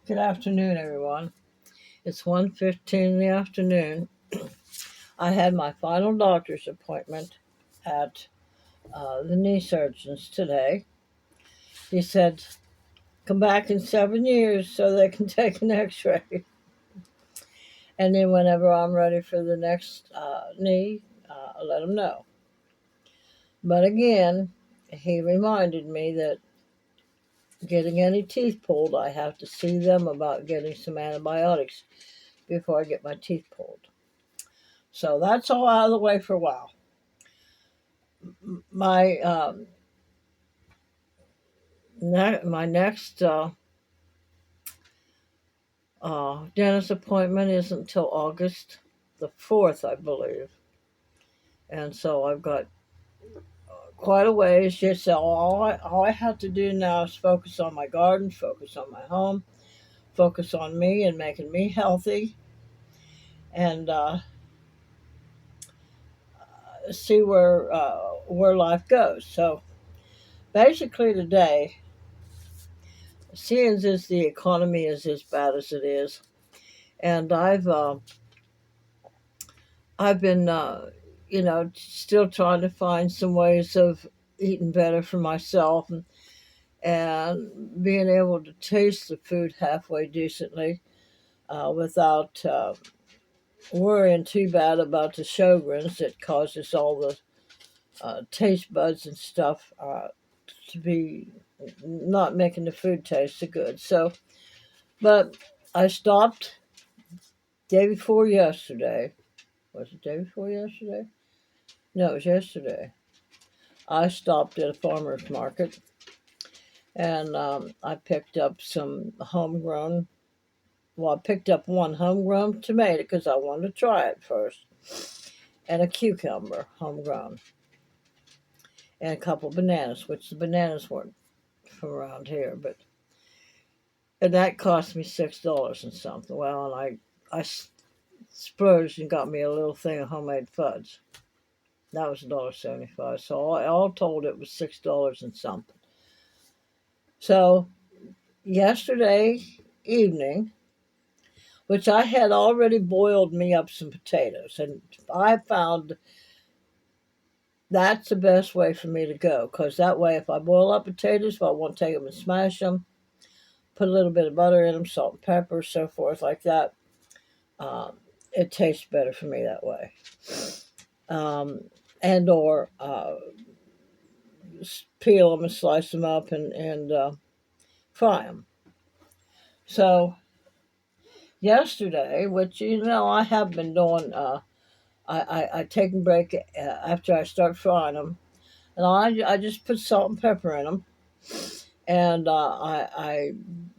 Good afternoon, everyone. It's 1:15 in the afternoon. I had my final doctor's appointment at the knee surgeon's today. He said, come back in 7 years so they can take an x-ray. And then whenever I'm ready for the next knee, I'll let them know. But again, he reminded me that getting any teeth pulled, I have to see them about getting some antibiotics before I get my teeth pulled. So that's all out of the way for a while. My my next dentist appointment isn't until August the 4th, I believe. And so I've got quite a ways. Just all I have to do now is focus on my garden, focus on my home, focus on me and making me healthy, and see where life goes. So basically, today, seeing as the economy is as bad as it is, and I've been, still trying to find some ways of eating better for myself and being able to taste the food halfway decently without worrying too bad about the Sjogren's that causes all the taste buds and stuff to be not making the food taste so good. So, but I stopped day before yesterday. Was it day before yesterday? No, it was yesterday. I stopped at a farmer's market and I picked up some homegrown. Well, I picked up one homegrown tomato because I wanted to try it first, and a cucumber, homegrown, and a couple bananas, which the bananas weren't from around here, but and that cost me $6 and something. Well, and I splurged and got me a little thing of homemade fudge. That was $1.75. So all told, it was $6 and something. So yesterday evening, which I had already boiled me up some potatoes, and I found that's the best way for me to go, because that way, if I boil up potatoes, if I want to take them and smash them, put a little bit of butter in them, salt and pepper, so forth, like that. It tastes better for me that way. And or peel them and slice them up and fry them. So yesterday, which I have been doing, I take a break after I start frying them, and I just put salt and pepper in them, and I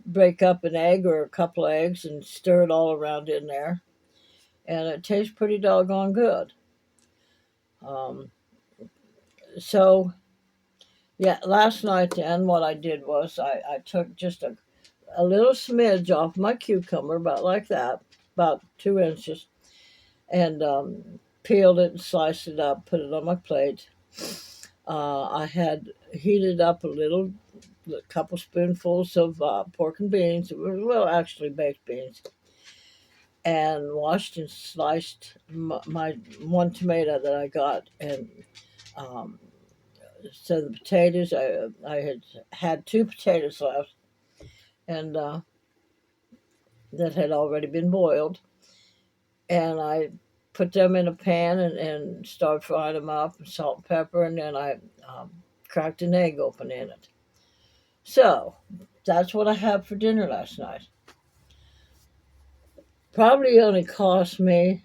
break up an egg or a couple of eggs and stir it all around in there, and it tastes pretty doggone good. Um, so yeah, last night then what I did was I took just a little smidge off my cucumber, about like that, about 2 inches, and peeled it and sliced it up, put it on my plate. I had heated up a couple spoonfuls of pork and beans. Well, actually baked beans, and washed and sliced my one tomato that I got, and um, so the potatoes. I had two potatoes left, and that had already been boiled, and I put them in a pan and started frying them up with salt and pepper, and then I cracked an egg open in it. So that's what I had for dinner last night. Probably only cost me,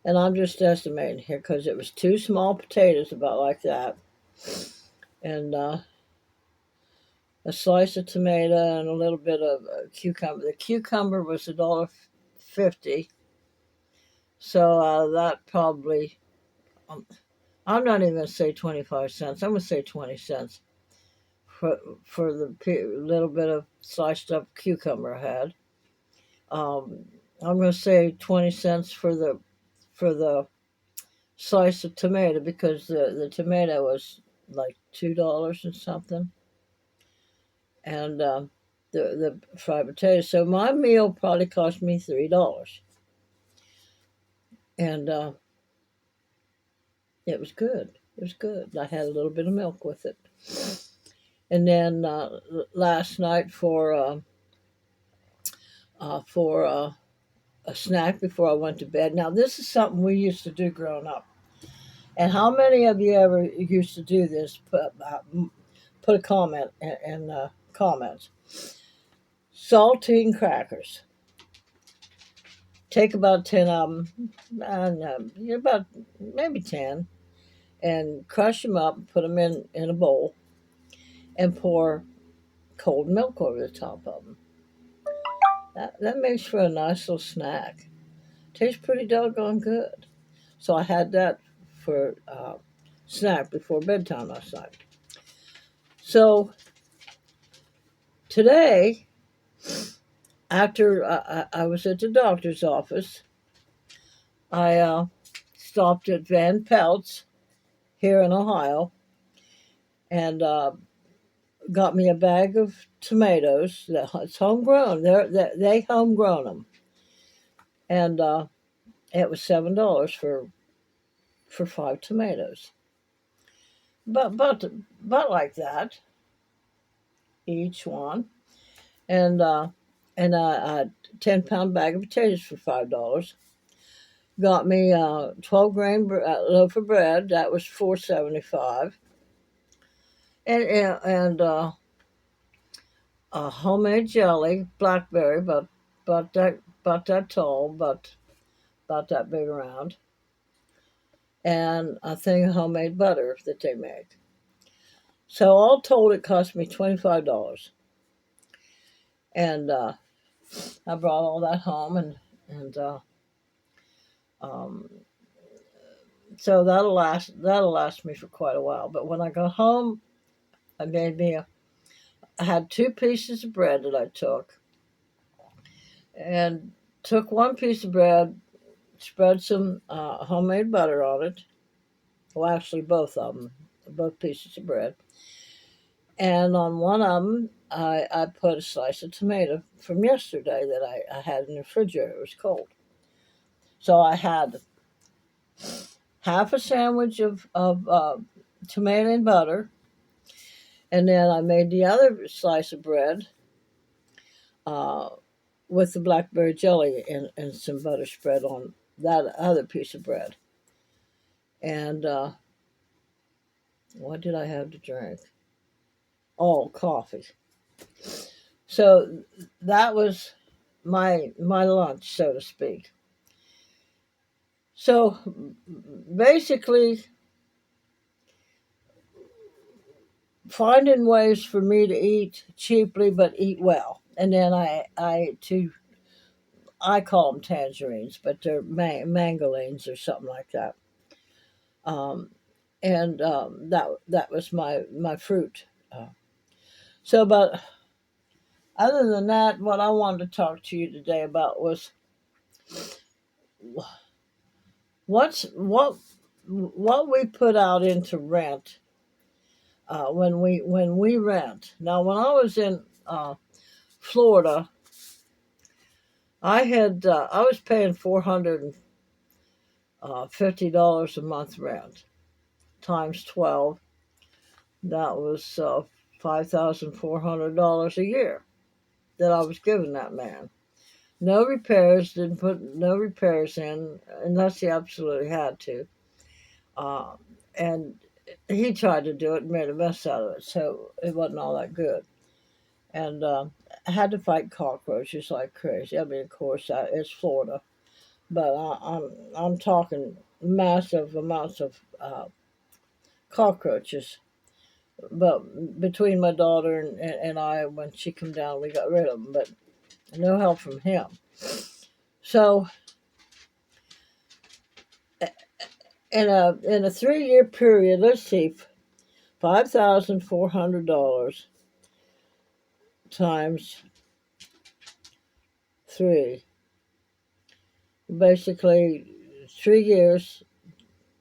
and I'm just estimating here because it was two small potatoes about like that, and a slice of tomato and a little bit of cucumber. The cucumber was $1.50, so that probably um, I'm not even going to say 25 cents. I'm going to say 20 cents for the little bit of sliced up cucumber I had. Um, I'm going to say 20 cents for the slice of tomato, because the tomato was like $2 and something. And the fried potatoes. So my meal probably cost me $3, and it was good. It was good. I had a little bit of milk with it, and then last night for a snack before I went to bed. Now this is something we used to do growing up. And how many of you ever used to do this? Put a comment in the comments. Saltine crackers. Take about 10 of them, about maybe 10, and crush them up, put them in a bowl, and pour cold milk over the top of them. That makes for a nice little snack. Tastes pretty doggone good. So I had that for snack before bedtime last night. So today, after I was at the doctor's office, I stopped at Van Pelt's here in Ohio and got me a bag of tomatoes. It's homegrown. They homegrown them, and it was $7 for 5 tomatoes. But like that, each one, and a 10-pound bag of potatoes for $5. Got me a 12-grain loaf of bread. That was $4.75, and a homemade jelly, blackberry, but that tall, but about that big around, and a thing of homemade butter that they make. So all told, it cost me $25, and I brought all that home, and um, so that'll last me for quite a while. But when I got home, I made me I had 2 pieces of bread that I took, and took one piece of bread, spread some homemade butter on it. Well, actually, both of them, both pieces of bread. And on one of them, I put a slice of tomato from yesterday that I had in the refrigerator. It was cold. So I had half a sandwich of tomato and butter. And then I made the other slice of bread uh, with the blackberry jelly and some butter spread on that other piece of bread. And what did I have to drink? Oh, coffee. So that was my lunch, so to speak. So basically, finding ways for me to eat cheaply but eat well, and then I call them tangerines, but they're mangolines or something like that. Um, and that was my fruit. But other than that, what I wanted to talk to you today about was what's what we put out into rent when we rent. Now, when I was in Florida, I was paying $450 a month rent times 12. That was $5,400 a year that I was giving that man. No repairs, didn't put no repairs in unless he absolutely had to. Uh, and he tried to do it and made a mess out of it, so it wasn't all that good. And I had to fight cockroaches like crazy. I mean, of course, it's Florida, but I'm talking massive amounts of cockroaches. But between my daughter and I, when she came down, we got rid of them. But no help from him. So in a 3-year period, let's see, $5,400 times 3, basically 3 years.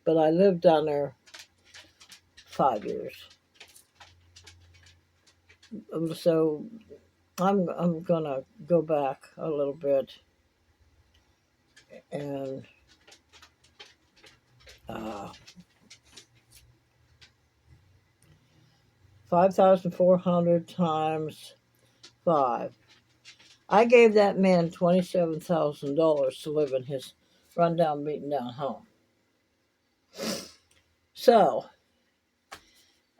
But I lived down there 5 years. So I'm gonna go back a little bit and uh, 5,400 times 5. I gave that man $27,000 to live in his rundown, beaten down home. So,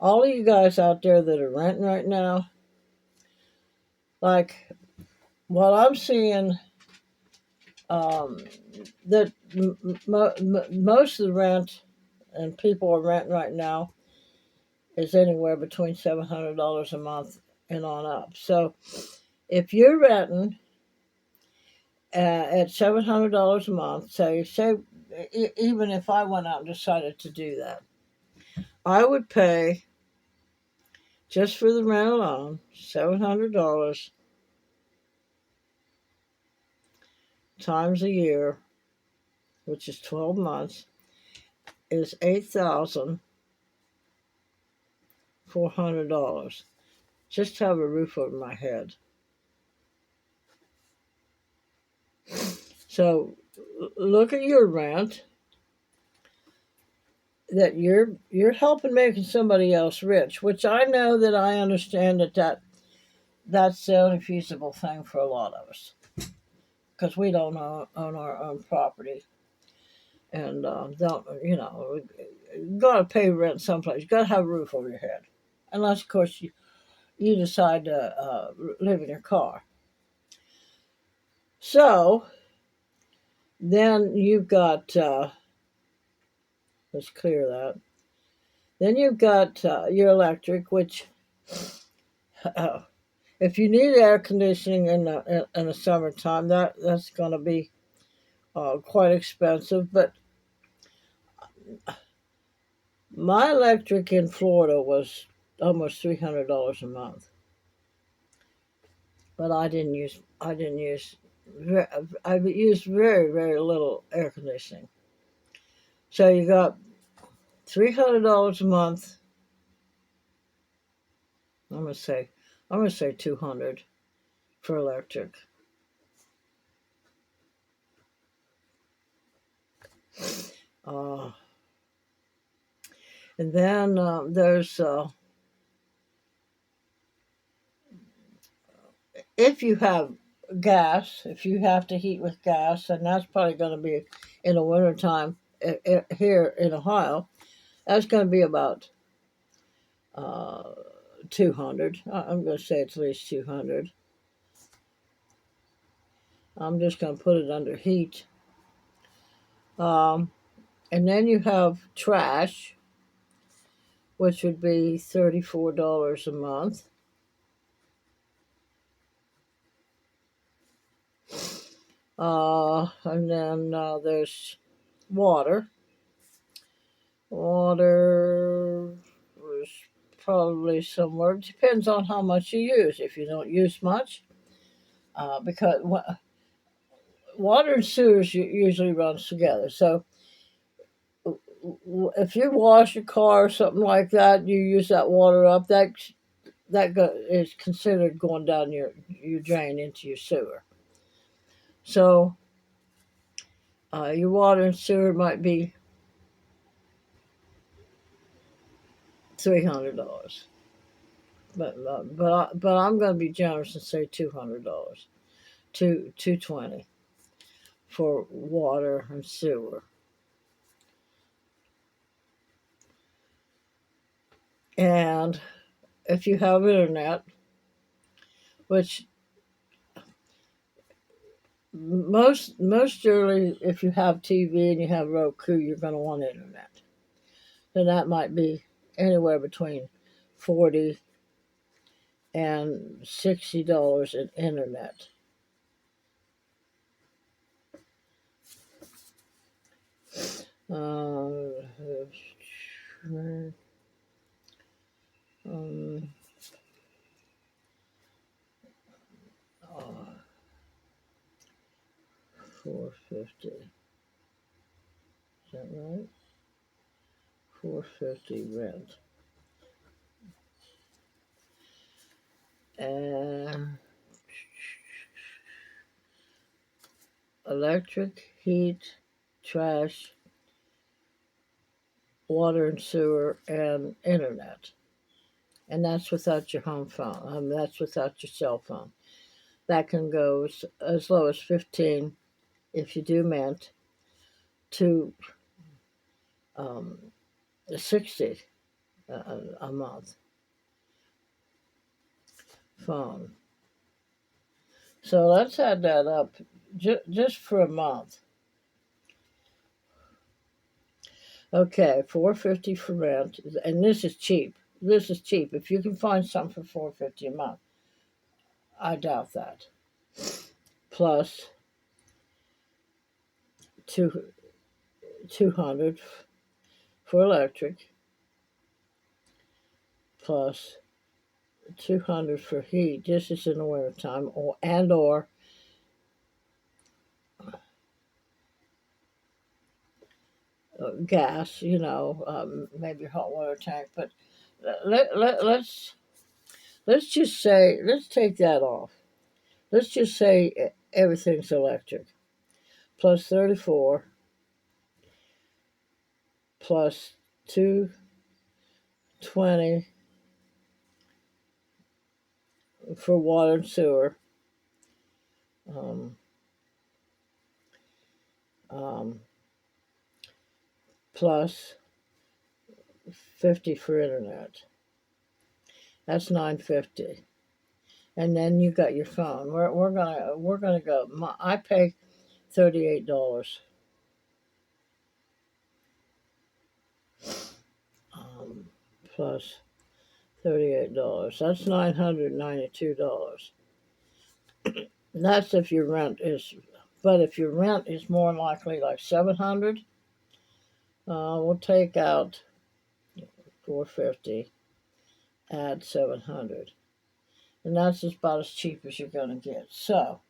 all of you guys out there that are renting right now, like what I'm seeing, um, that most of the rent and people are renting right now is anywhere between $700 a month and on up. So, if you're renting at $700 a month, say even if I went out and decided to do that, I would pay just for the rent alone $700 times a year, which is 12 months, is $8,400 just to have a roof over my head. So look at your rent that you're helping making somebody else rich, which I know that I understand that's the only feasible thing for a lot of us because we don't own our own property and don't got to pay rent someplace. You got to have a roof over your head, unless of course you decide to live in your car. So then you've got let's clear that. Then you've got your electric, which if you need air conditioning in the summertime, that's going to be quite expensive. But my electric in Florida was almost $300 a month, but I used very very little air conditioning. So you got $300 a month. I'm gonna say 200 for electric. Uh, and then there's if you have gas, if you have to heat with gas, and that's probably going to be in the wintertime here in Ohio, that's going to be about uh, 200. I'm going to say at least 200. I'm just going to put it under heat. Um, and then you have trash, which would be $34 a month. And then there's water. Water is probably somewhere. Depends on how much you use. If you don't use much, because water and sewers usually runs together. So if you wash your car or something like that, you use that water up. Is considered going down your drain into your sewer. So your water and sewer might be $300, but I'm going to be generous and say $200, 220 for water and sewer. And if you have internet, which most generally, if you have TV and you have Roku, you're going to want internet. So that might be anywhere between 40 and $60 in internet. Um, um, uh, 450. Is that right? 450 rent. And electric, heat, trash, water and sewer, and internet. And that's without your home phone. That's without your cell phone. That can go as low as 15 if you do Mint to um, 60 a month phone. So let's add that up just for a month. Okay, 450 for rent, and this is cheap. This is cheap. If you can find something for 450 a month, I doubt that. Plus two 200 for electric, plus 200 for heat. This is in the wintertime, or gas. Maybe hot water tank. But let's just say let's take that off. Let's just say everything's electric. Plus 34, plus 220 for water and sewer. Um, um, Plus 50 for internet. That's 950. And then you got your phone. We're gonna go. I pay $38. Plus $38. That's $992. That's if your rent is, but if your rent is more likely like 700, we'll take out 450, add 700, and that's about as cheap as you're gonna get. So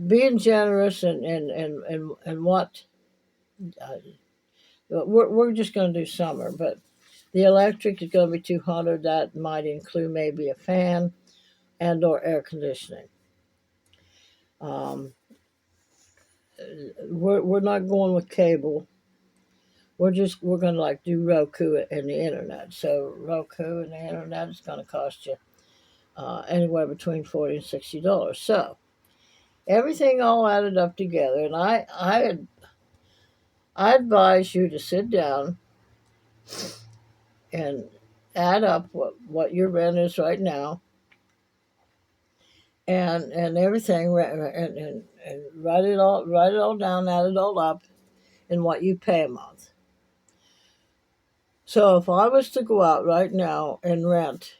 being generous and what we're just going to do summer, but the electric is going to be 200. That might include maybe a fan and or air conditioning. Um, we're not going with cable. We're going to like do Roku and the internet. So Roku and the internet is going to cost you anywhere between $40 and $60. So everything all added up together, and I advise you to sit down and add up what your rent is right now and everything and write it all down, add it all up and what you pay a month. So if I was to go out right now and rent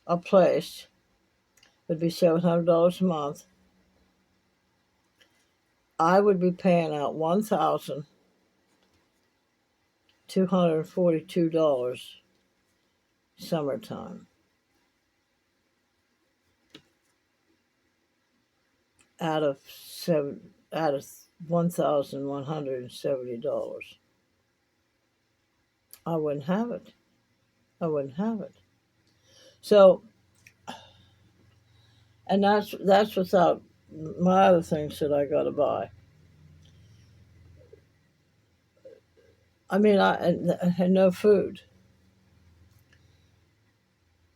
a place, it'd be $700 a month. I would be paying out $1,242 summertime out of $1,170. I wouldn't have it. I wouldn't have it. So, and that's without my other things that I got to buy. I mean, I had no food.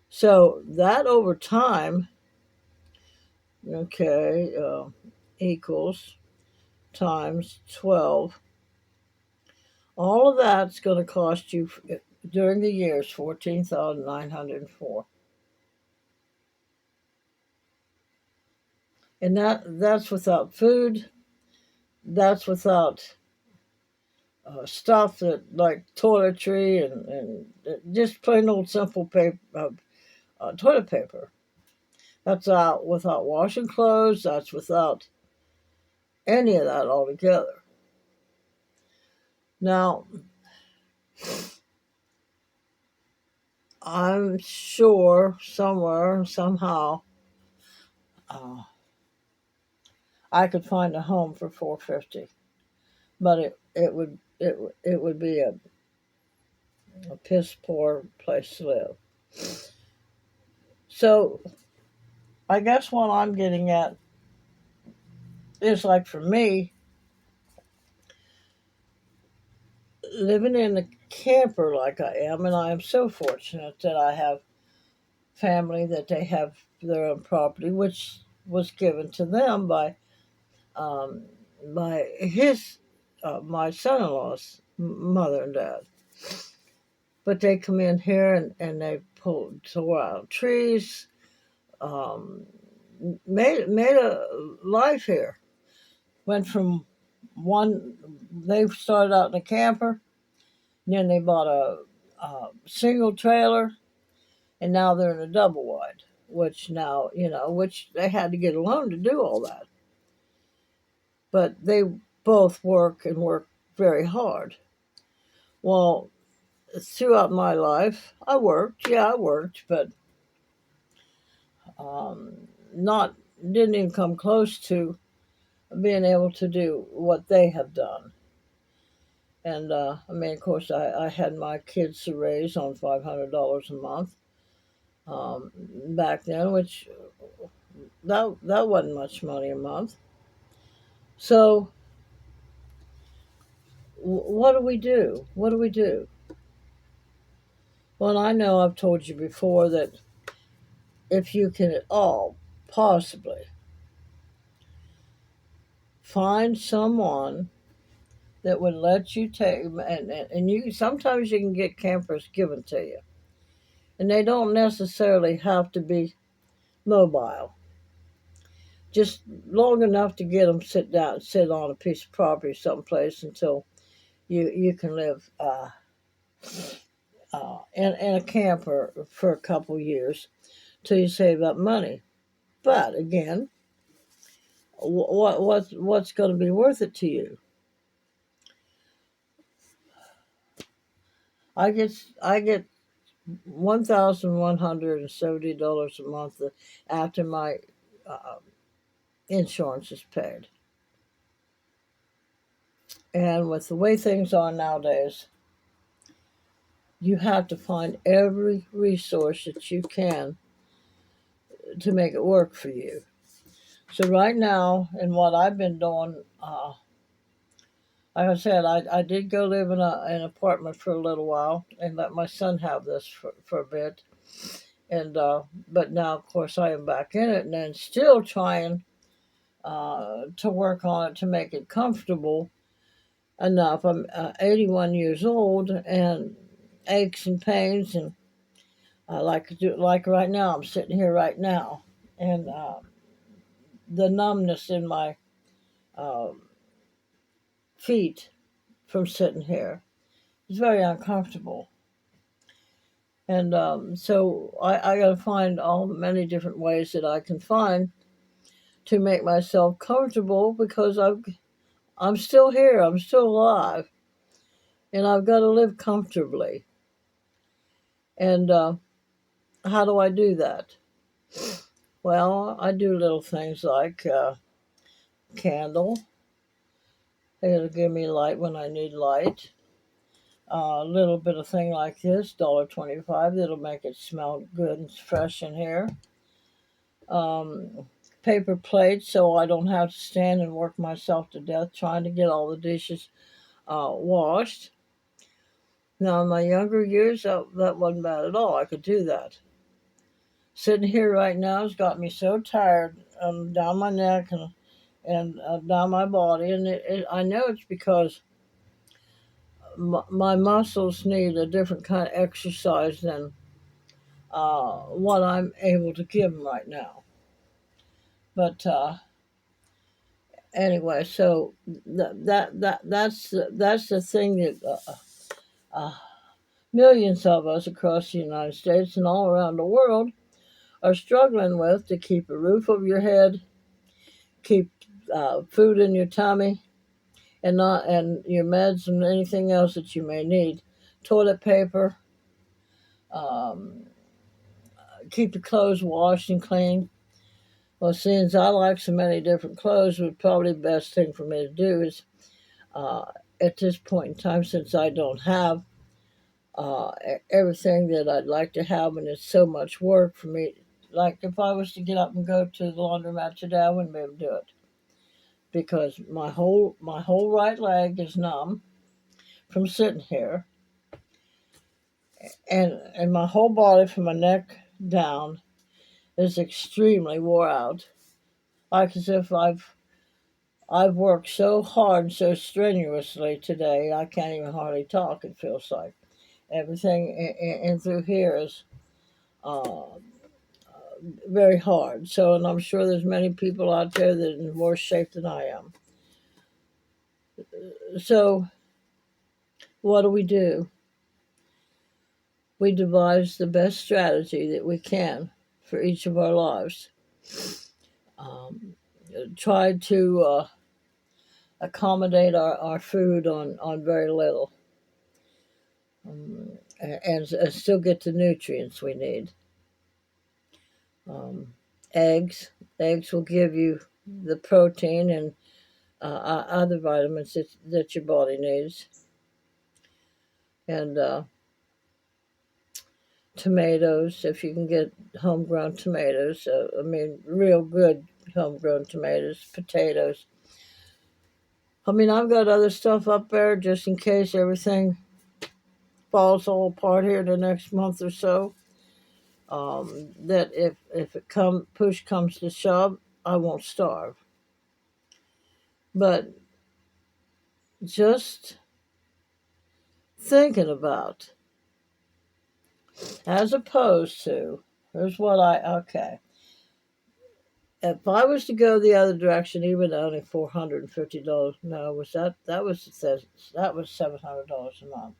So that over time, okay, equals times 12. All of that's going to cost you during the years 14,904, and that's without food. That's without stuff that like toiletry and just plain old simple paper, toilet paper. That's out without washing clothes. That's without any of that altogether. Now, I'm sure somewhere, somehow, uh, I could find a home for 450, but it would be a piss poor place to live. So I guess what I'm getting at it's like for me, living in a camper like I am, and I am so fortunate that I have family that they have their own property, which was given to them um, by his my son-in-law's mother and dad. But they come in here and they tore out trees, um, made a life here. Went from one, they started out in a camper, then they bought a single trailer, and now they're in a double wide. Which now, which they had to get a loan to do all that. But they both work and work very hard. Well, throughout my life, I worked. Yeah, I worked, but not didn't even come close to being able to do what they have done. And I mean, of course, I had my kids to raise on $500 a month back then, which that wasn't much money a month. So what do we do? What do we do? Well, I know I've told you before that if you can at all possibly find someone that would let you take and you sometimes you can get campers given to you, and they don't necessarily have to be mobile, just long enough to get them sit on a piece of property someplace until you can live in a camper for a couple years till you save up money. But again, what's going to be worth it to you? I get $1,170 a month after my uh, insurance is paid. And with the way things are nowadays, you have to find every resource that you can to make it work for you. So right now, and what I've been doing, like I said, I did go live in an apartment for a little while and let my son have this for a bit. And but now, of course, I am back in it and then still trying to work on it to make it comfortable enough. I'm 81 years old and aches and pains, and like right now, I'm sitting here right now, and the numbness in my uh, feet from sitting here is very uncomfortable. And so I got to find all the many different ways that I can find to make myself comfortable because I'm still here, I'm still alive, and I've got to live comfortably. And how do I do that? Well, I do little things like candle. It'll give me light when I need light. A little bit of thing like this, $1.25. That'll make it smell good and fresh in here. Um, Paper plates, so I don't have to stand and work myself to death trying to get all the dishes washed. Now, in my younger years, that wasn't bad at all. I could do that. Sitting here right now has got me so tired down my neck and down my body, and I know it's because my muscles need a different kind of exercise than what I'm able to give them right now. But anyway, so that's the thing that uh, millions of us across the United States and all around the world are struggling with to keep a roof over your head, keep food in your tummy, and your meds and anything else that you may need, toilet paper, um, keep your clothes washed and clean. Well, since I like so many different clothes, would probably the best thing for me to do is uh, at this point in time, since I don't have everything that I'd like to have, and it's so much work for me. Like if I was to get up and go to the laundromat today, I wouldn't be able to do it. because my whole right leg is numb from sitting here, and my whole body from my neck down is extremely wore out, like as if I've worked so hard and so strenuously today. I can't even hardly talk. It feels like everything in through here is uh, very hard. So, and I'm sure there's many people out there that are in worse shape than I am. So, what do? We devise the best strategy that we can for each of our lives. Um, Try to accommodate our food on very little, and still get the nutrients we need. Um, eggs. Eggs will give you the protein and other vitamins that your body needs. And tomatoes, if you can get homegrown tomatoes, I mean, real good homegrown tomatoes, potatoes. I mean, I've got other stuff up there just in case everything falls all apart here the next month or so. That if it push comes to shove, I won't starve. But just thinking about, as opposed to, here's what okay. If I was to go the other direction, even only $450, no, that was $700 a month.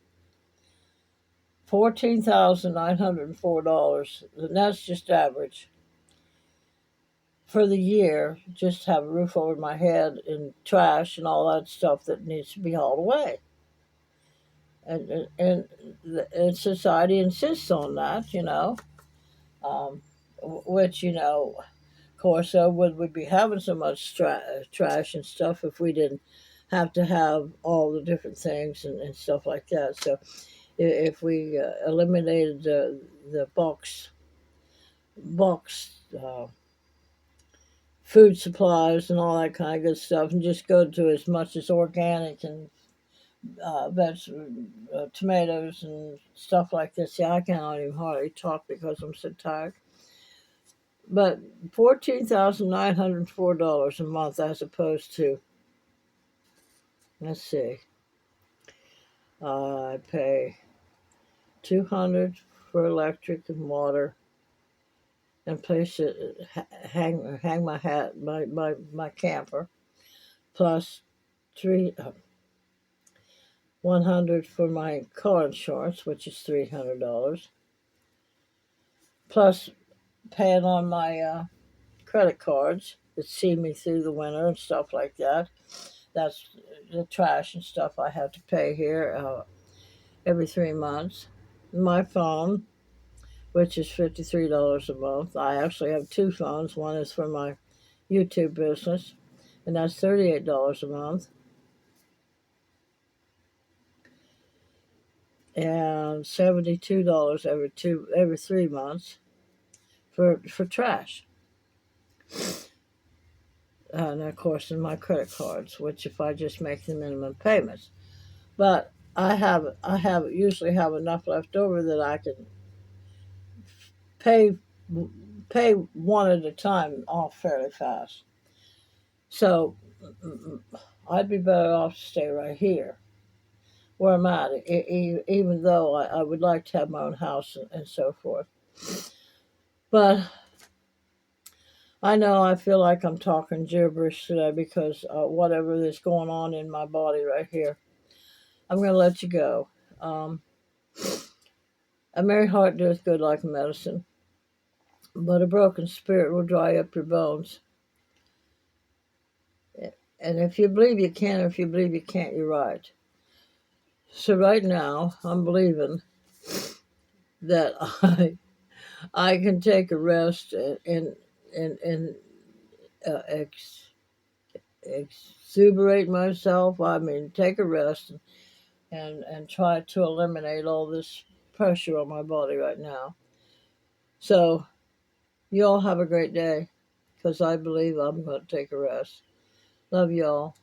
$14,904, and that's just average for the year. Just have a roof over my head and trash and all that stuff that needs to be hauled away. And society insists on that, um, which of course, would we be having so much trash and stuff if we didn't have to have all the different things and stuff like that? So if we eliminated the box food supplies and all that kind of good stuff, and just go to as much as organic and tomatoes and stuff like this. Yeah, I can't even hardly talk because I'm so tired. But $14,904 a month, as opposed to, let's see, I pay 200 for electric and water, and place it, hang my hat, my camper, plus three 100 for my car insurance, which is $300, plus paying on my credit cards that see me through the winter and stuff like that. That's the trash and stuff I have to pay here every 3 months. My phone, which is $53 a month. I actually have two phones. One is for my YouTube business, and that's $38 a month. And $72 every 3 months for trash. And of course, in my credit cards, which if I just make the minimum payments, but I usually have enough left over that I can pay pay one at a time off fairly fast. So I'd be better off to stay right here where I'm at, even though I would like to have my own house and so forth. But I know I feel like I'm talking gibberish today because whatever is going on in my body right here, I'm going to let you go. Um, a merry heart doeth good like medicine, but a broken spirit will dry up your bones. And if you believe you can, or if you believe you can't, you're right. So right now, I'm believing that I can take a rest and exuberate myself. I mean, take a rest and try to eliminate all this pressure on my body right now. So you all have a great day, because I believe I'm going to take a rest. Love y'all.